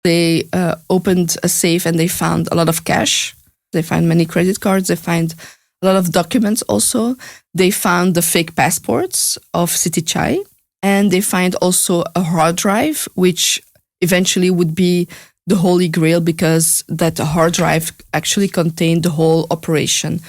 They opened a safe and they found a lot of cash. They find many credit cards. They find a lot of documents also. They found the fake passports of Siti Chai. And they find also a hard drive, which eventually would be the Holy Grail because that hard drive actually contained the whole operation.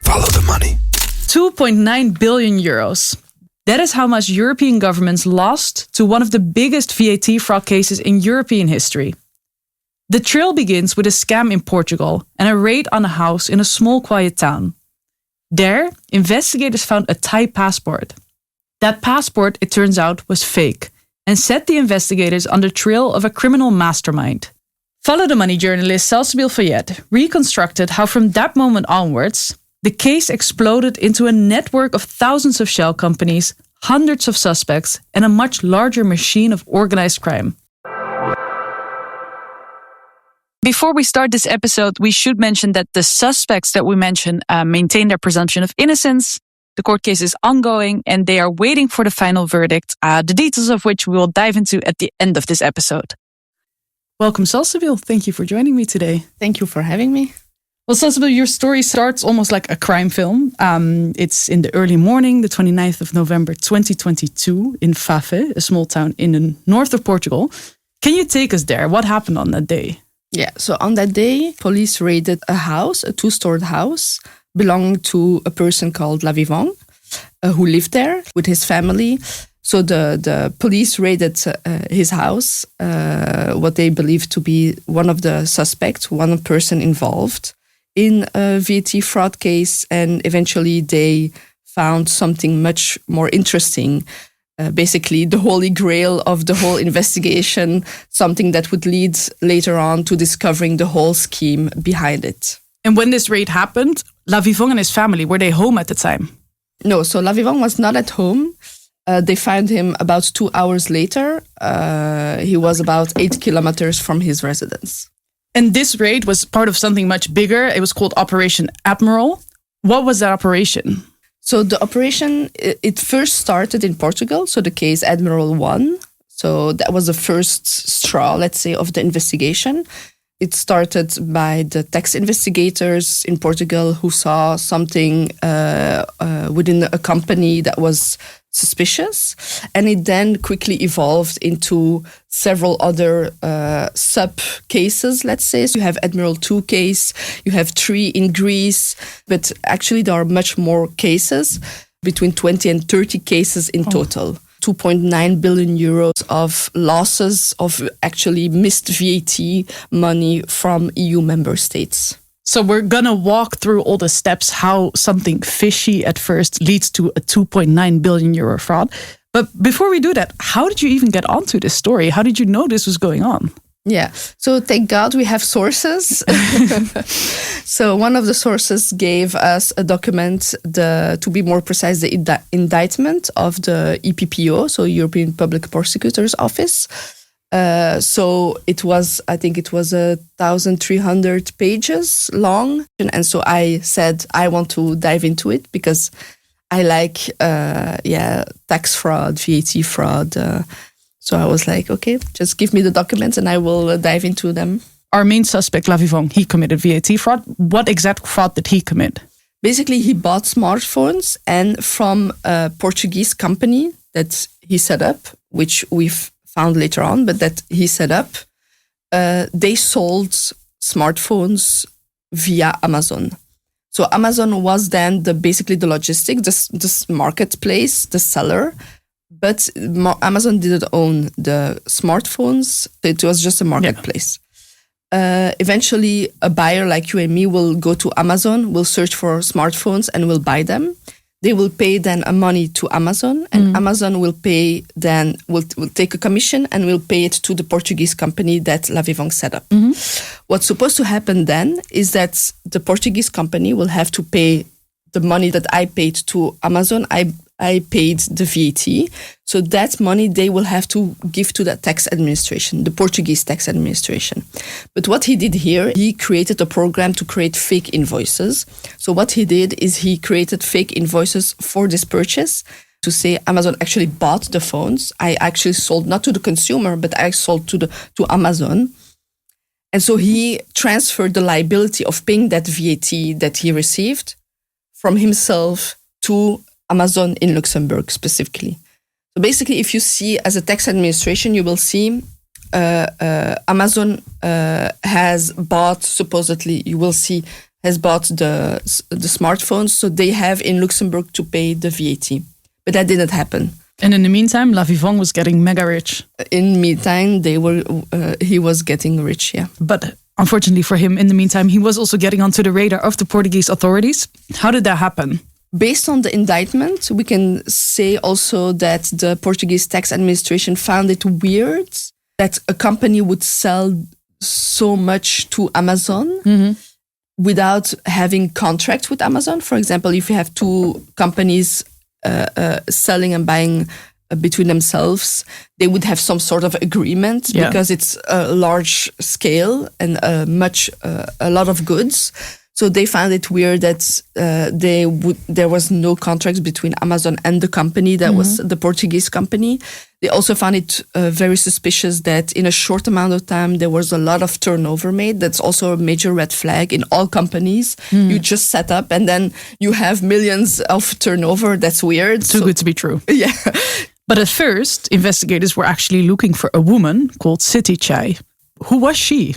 Follow the money. 2.9 billion euros. That is how much European governments lost to one of the biggest VAT fraud cases in European history. The trail begins with a scam in Portugal and a raid on a house in a small quiet town. There, investigators found a Thai passport. That passport, it turns out, was fake and set the investigators on the trail of a criminal mastermind. Follow the Money journalist Salsabil Fayed reconstructed how from that moment onwards, the case exploded into a network of thousands of shell companies, hundreds of suspects, and a much larger machine of organized crime. Before we start this episode, we should mention that the suspects that we mention maintain their presumption of innocence. The court case is ongoing and they are waiting for the final verdict, the details of which we will dive into at the end of this episode. Welcome, Salsabil. Thank you for joining me today. Thank you for having me. Well, Salsabil, your story starts almost like a crime film. It's in the early morning, the 29th of November 2022 in Fafé, a small town in the north of Portugal. Can you take us there? What happened on that day? Yeah, so on that day, police raided a house, a two-storied house, belonging to a person called Lavivong, who lived there with his family. So the police raided his house, what they believed to be one of the suspects, one person involved in a VAT fraud case, and eventually they found something much more interesting. Basically, the holy grail of the whole investigation, something that would lead later on to discovering the whole scheme behind it. And when this raid happened, Lavivong and his family, were they home at the time? No, so Lavivong was not at home. They found him about 2 hours later. He was about 8 kilometers from his residence. And this raid was part of something much bigger. It was called Operation Admiral. What was that operation? So the operation, it first started in Portugal. So the case Admiral 1. So that was the first straw, let's say, of the investigation. It started by the tax investigators in Portugal who saw something within a company that was suspicious. And it then quickly evolved into several other sub-cases, let's say. So you have Admiral 2 case, you have 3 in Greece, but actually there are much more cases, between 20 and 30 cases in total. 2.9 billion euros of losses of actually missed VAT money from EU member states. So we're going to walk through all the steps, how something fishy at first leads to a 2.9 billion euro fraud. But before we do that, how did you even get onto this story? How did you know this was going on? Yeah, so thank God we have sources. So one of the sources gave us a document, to be more precise, the indictment of the EPPO, so European Public Prosecutor's Office. So it was, I think it was 1,300 pages long. And so I said, I want to dive into it because I like, tax fraud, VAT fraud. So I was like, okay, just give me the documents and I will dive into them. Our main suspect, Lavivong, he committed VAT fraud. What exact fraud did he commit? Basically, he bought smartphones and from a Portuguese company that he set up, which we've found later on, but that he set up, they sold smartphones via Amazon. So Amazon was then basically the logistics, this marketplace, the seller, but Amazon didn't own the smartphones. It was just a marketplace. Yeah. Eventually, a buyer like you and me will go to Amazon, will search for smartphones and will buy them. They will pay then a money to Amazon, and Amazon will pay then will take a commission and will pay it to the Portuguese company that Lavivong set up. What's supposed to happen then is that the Portuguese company will have to pay the money that I paid to Amazon. I paid the VAT. So that money they will have to give to the tax administration, the Portuguese tax administration. But what he did here, he created a program to create fake invoices. So what he did is he created fake invoices for this purchase to say Amazon actually bought the phones. I actually sold not to the consumer, but I sold to Amazon. And so he transferred the liability of paying that VAT that he received from himself to Amazon in Luxembourg specifically. So basically, if you see as a tax administration, you will see Amazon has bought, supposedly, you will see, has bought the smartphones. So they have in Luxembourg to pay the VAT. But that didn't happen. And in the meantime, La Vivon was getting mega rich. In the meantime, he was getting rich, yeah. But unfortunately for him, in the meantime, he was also getting onto the radar of the Portuguese authorities. How did that happen? Based on the indictment, we can say also that the Portuguese tax administration found it weird that a company would sell so much to Amazon without having contract with Amazon. For example, if you have two companies selling and buying between themselves, they would have some sort of agreement because it's a large scale and a lot of goods. So they found it weird that there was no contract between Amazon and the company that was the Portuguese company. They also found it very suspicious that in a short amount of time there was a lot of turnover made. That's also a major red flag in all companies. You just set up and then you have millions of turnover. That's weird. Too good to be true. Yeah. But at first, investigators were actually looking for a woman called Siti Chai. Who was she?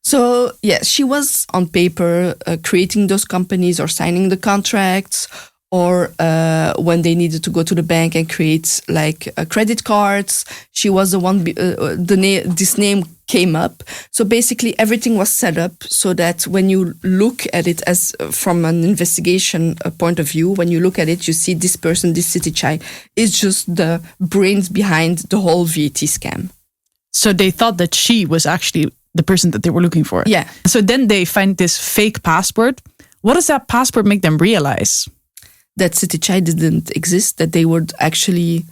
So, yes, she was on paper creating those companies or signing the contracts, or when they needed to go to the bank and create like credit cards. She was the one, this name came up. So basically everything was set up so that when you look at it as from an investigation point of view, when you look at it, you see this person, this Siti Chai, is just the brains behind the whole VAT scam. So they thought that she was actually the person that they were looking for. Yeah. So then they find this fake passport. What does that passport make them realize? That Siti Chai didn't exist, that they were actually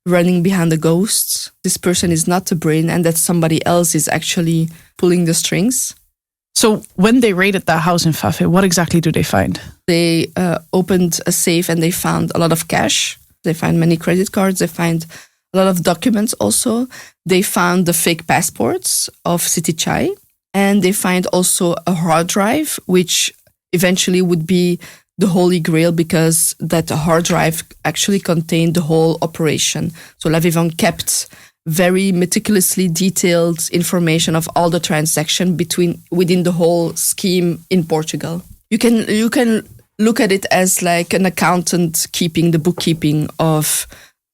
running behind the ghosts. This person is not the brain and that somebody else is actually pulling the strings. So when they raided that house in Fafe, what exactly do they find? They opened a safe and they found a lot of cash. They find many credit cards. They find a lot of documents also. They found the fake passports of Siti Chai. And they find also a hard drive, which eventually would be the holy grail because that hard drive actually contained the whole operation. So La Vivon kept very meticulously detailed information of all the transaction within the whole scheme in Portugal. You can look at it as like an accountant keeping the bookkeeping of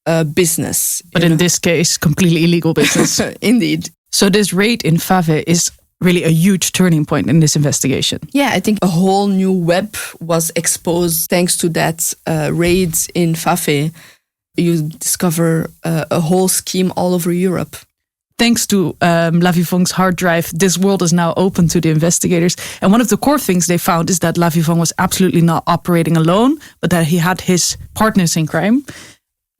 a business. But in this case, completely illegal business. Indeed. So this raid in Fafe is really a huge turning point in this investigation. Yeah, I think a whole new web was exposed thanks to that raid in Fafe. You discover a whole scheme all over Europe. Thanks to La Vivon's hard drive, this world is now open to the investigators. And one of the core things they found is that La Vivon was absolutely not operating alone, but that he had his partners in crime.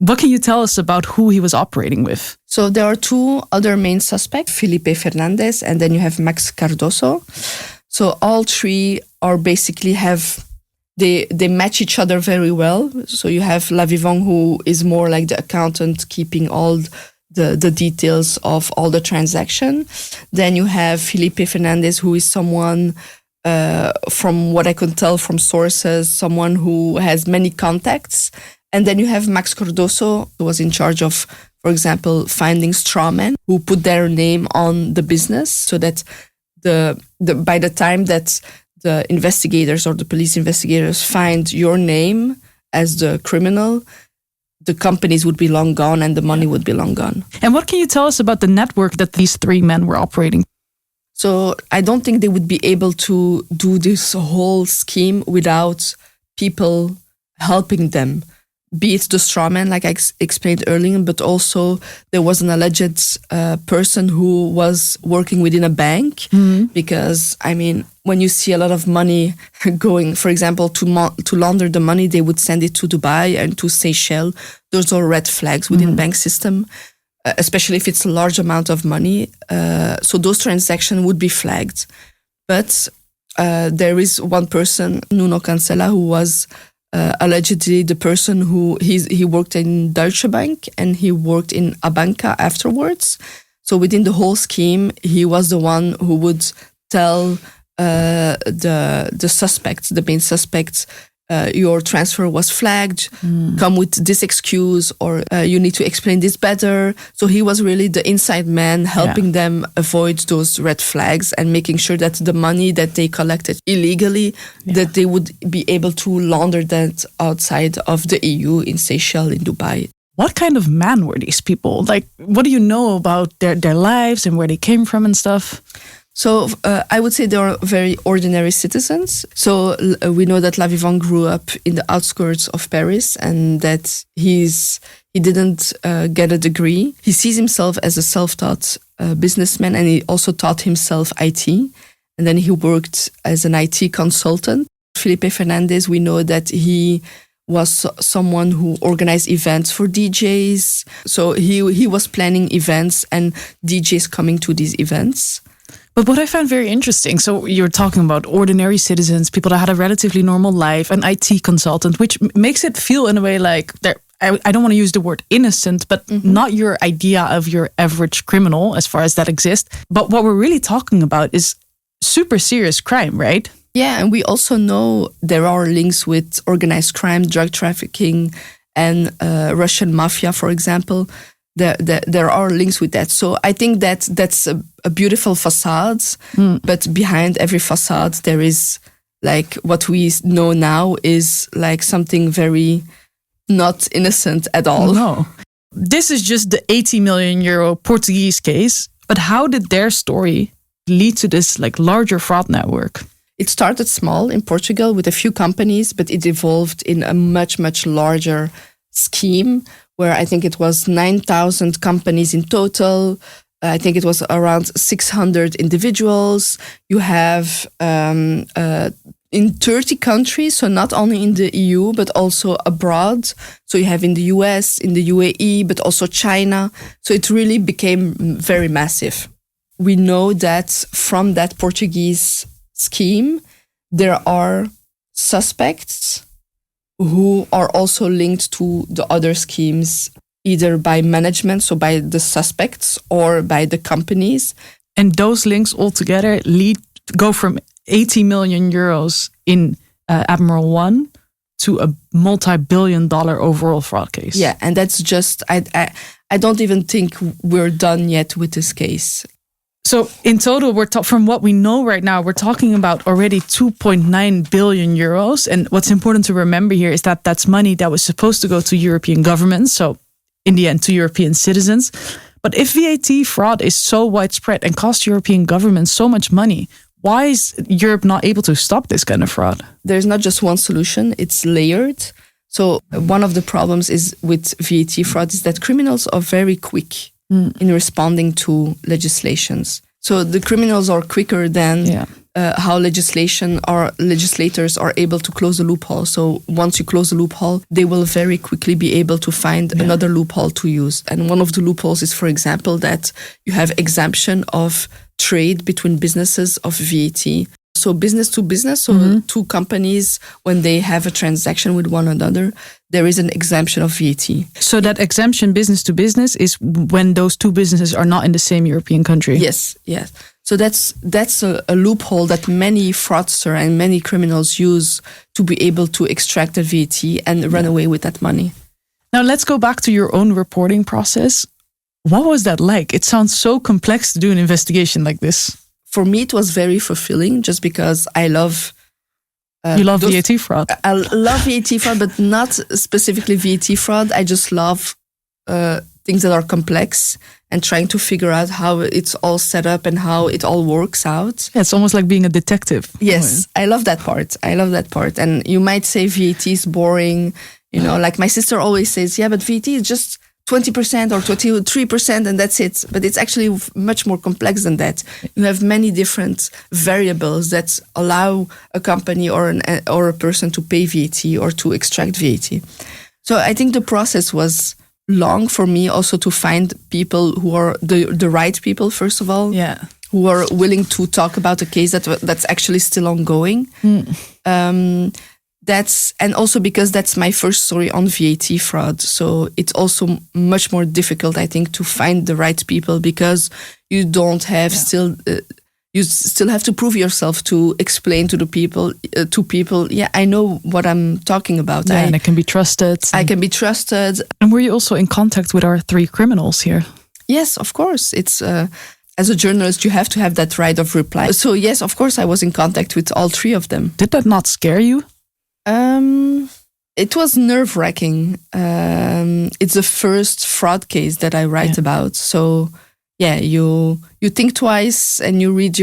What can you tell us about who he was operating with? So there are two other main suspects, Felipe Fernandez, and then you have Max Cardoso. So all three are basically they match each other very well. So you have La Vivon, who is more like the accountant, keeping all the details of all the transaction. Then you have Felipe Fernandez, who is someone, from what I could tell from sources, someone who has many contacts. And then you have Max Cardoso, who was in charge of, for example, finding strawmen who put their name on the business so that by the time that the investigators or the police investigators find your name as the criminal, the companies would be long gone and the money would be long gone. And what can you tell us about the network that these three men were operating? So I don't think they would be able to do this whole scheme without people helping them. Be it the strawman, like I explained earlier, but also there was an alleged person who was working within a bank. Because, I mean, when you see a lot of money going, for example, to launder the money, they would send it to Dubai and to Seychelles. Those are red flags within bank system, especially if it's a large amount of money. So those transactions would be flagged. But there is one person, Nuno Cancela, who was allegedly the person who he worked in Deutsche Bank and he worked in Abanca afterwards. So within the whole scheme, he was the one who would tell the suspects, the main suspects, your transfer was flagged, come with this excuse, or you need to explain this better. So he was really the inside man helping them avoid those red flags and making sure that the money that they collected illegally, that they would be able to launder that outside of the EU in Seychelles, in Dubai. What kind of man were these people? Like, what do you know about their lives and where they came from and stuff? So I would say they are very ordinary citizens. So we know that Lavivant grew up in the outskirts of Paris and that he didn't get a degree. He sees himself as a self-taught businessman, and he also taught himself IT. And then he worked as an IT consultant. Felipe Fernandez, we know that he was someone who organized events for DJs. So he was planning events and DJs coming to these events. But what I found very interesting, so you're talking about ordinary citizens, people that had a relatively normal life, an IT consultant, which makes it feel in a way like I don't want to use the word innocent, but not your idea of your average criminal as far as that exists. But what we're really talking about is super serious crime, right? Yeah, and we also know there are links with organized crime, drug trafficking, and Russian mafia, for example. There are links with that. So I think that's a beautiful facade, but behind every facade there is, like, what we know now is like something very not innocent at all. No. This is just the 80 million euro Portuguese case, but how did their story lead to this like larger fraud network? It started small in Portugal with a few companies, but it evolved in a much, much larger scheme where I think it was 9,000 companies in total. I think it was around 600 individuals. You have in 30 countries, so not only in the EU, but also abroad. So you have in the US, in the UAE, but also China. So it really became very massive. We know that from that Portuguese scheme, there are suspects who are also linked to the other schemes, either by management, so by the suspects, or by the companies. And those links altogether go from 80 million euros in Admiral 1 to a multi-billion-dollar overall fraud case. Yeah, and that's just, I don't even think we're done yet with this case. So in total, from what we know right now, we're talking about already 2.9 billion euros. And what's important to remember here is that that's money that was supposed to go to European governments. So in the end, to European citizens. But if VAT fraud is so widespread and costs European governments so much money, why is Europe not able to stop this kind of fraud? There's not just one solution, it's layered. So one of the problems is with VAT fraud is that criminals are very quick in responding to legislations. So the criminals are quicker than how legislators are able to close a loophole. So once you close a loophole, they will very quickly be able to find another loophole to use. And one of the loopholes is, for example, that you have exemption of trade between businesses of VAT. So business to business, so two companies, when they have a transaction with one another, there is an exemption of VAT. So that exemption business to business is when those two businesses are not in the same European country? Yes. So that's a loophole that many fraudsters and many criminals use to be able to extract the VAT and run away with that money. Now let's go back to your own reporting process. What was that like? It sounds so complex to do an investigation like this. For me, it was very fulfilling just because I love... you love VAT fraud? I love VAT fraud, but not specifically VAT fraud. I just love things that are complex and trying to figure out how it's all set up and how it all works out. Yeah, it's almost like being a detective. Yes, I love that part. And you might say VAT is boring. You know, like my sister always says, yeah, but VAT is just 20% or 23%, and that's it. But it's actually much more complex than that. You have many different variables that allow a company or a person to pay VAT or to extract VAT. So I think the process was long for me also to find people who are the right people, first of all. Yeah. Who are willing to talk about a case that's actually still ongoing. And also because that's my first story on VAT fraud. So it's also much more difficult, I think, to find the right people because you don't have you still have to prove yourself to explain to people, I know what I'm talking about. Yeah, and it can be trusted. I can be trusted. And were you also in contact with our 3 criminals here? Yes, of course. It's as a journalist, you have to have that right of reply. So yes, of course, I was in contact with all 3 of them. Did that not scare you? It was nerve-wracking. It's the first fraud case that I write about. So you think twice and you read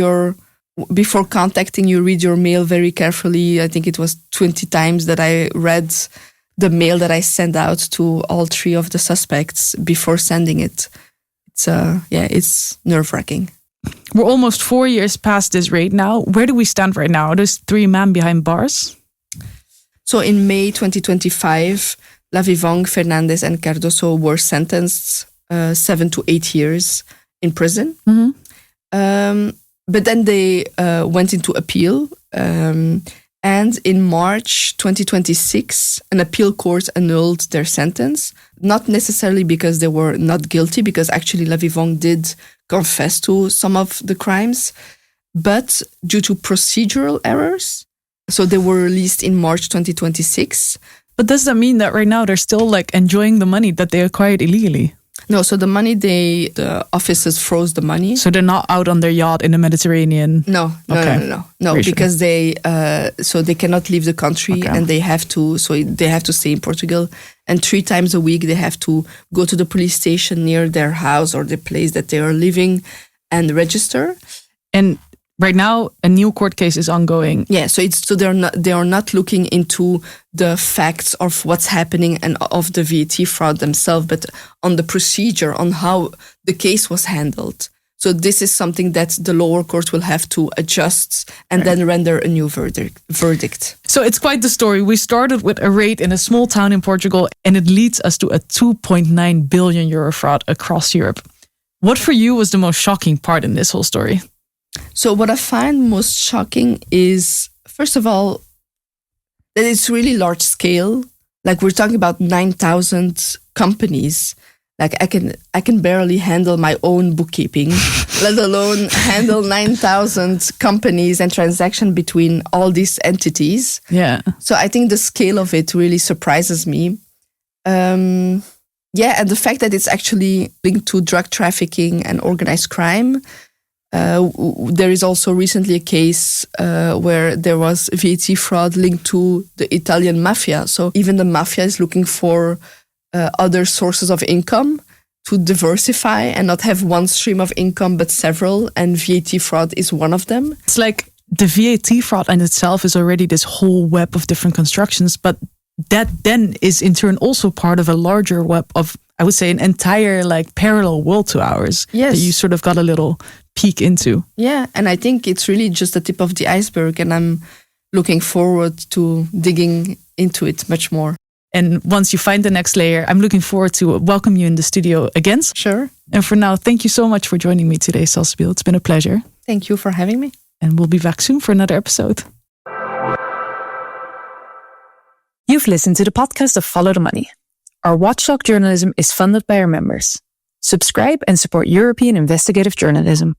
before contacting, you read your mail very carefully. I think it was 20 times that I read the mail that I sent out to all 3 of the suspects before sending it. It's nerve-wracking. We're almost 4 years past this raid now. Where do we stand right now? Are those 3 men behind bars? So in May 2025, Lavivong, Fernandez, and Cardoso were sentenced 7 to 8 years in prison. Mm-hmm. But then they went into appeal. And in March 2026, an appeal court annulled their sentence. Not necessarily because they were not guilty, because actually Lavivong did confess to some of the crimes, but due to procedural errors. So they were released in March 2026. But does that mean that right now they're still like enjoying the money that they acquired illegally? No, so the money the officers froze the money. So they're not out on their yacht in the Mediterranean? No, because they cannot leave the country and they have to stay in Portugal. And 3 times a week they have to go to the police station near their house or the place that they are living and register. And right now, a new court case is ongoing. Yeah, so they are not looking into the facts of what's happening and of the VAT fraud themselves, but on the procedure, on how the case was handled. So this is something that the lower court will have to adjust and then render a new verdict. So it's quite the story. We started with a raid in a small town in Portugal, and it leads us to a 2.9 billion euro fraud across Europe. What for you was the most shocking part in this whole story? So what I find most shocking is, first of all, that it's really large scale. Like we're talking about 9,000 companies. Like I can barely handle my own bookkeeping, let alone handle 9,000 companies and transaction between all these entities. Yeah. So I think the scale of it really surprises me. And the fact that it's actually linked to drug trafficking and organized crime. There is also recently a case where there was VAT fraud linked to the Italian mafia. So even the mafia is looking for other sources of income to diversify and not have one stream of income, but several. And VAT fraud is one of them. It's like the VAT fraud in itself is already this whole web of different constructions, but that then is in turn also part of a larger web of, I would say, an entire like parallel world to ours. Yes. That you sort of got a little peek into. Yeah, and I think it's really just the tip of the iceberg, and I'm looking forward to digging into it much more. And once you find the next layer, I'm looking forward to welcome you in the studio again. Sure. And for now, thank you so much for joining me today, Salsabil. It's been a pleasure. Thank you for having me. And we'll be back soon for another episode. You've listened to the podcast of Follow the Money. Our watchdog journalism is funded by our members. Subscribe and support European investigative journalism.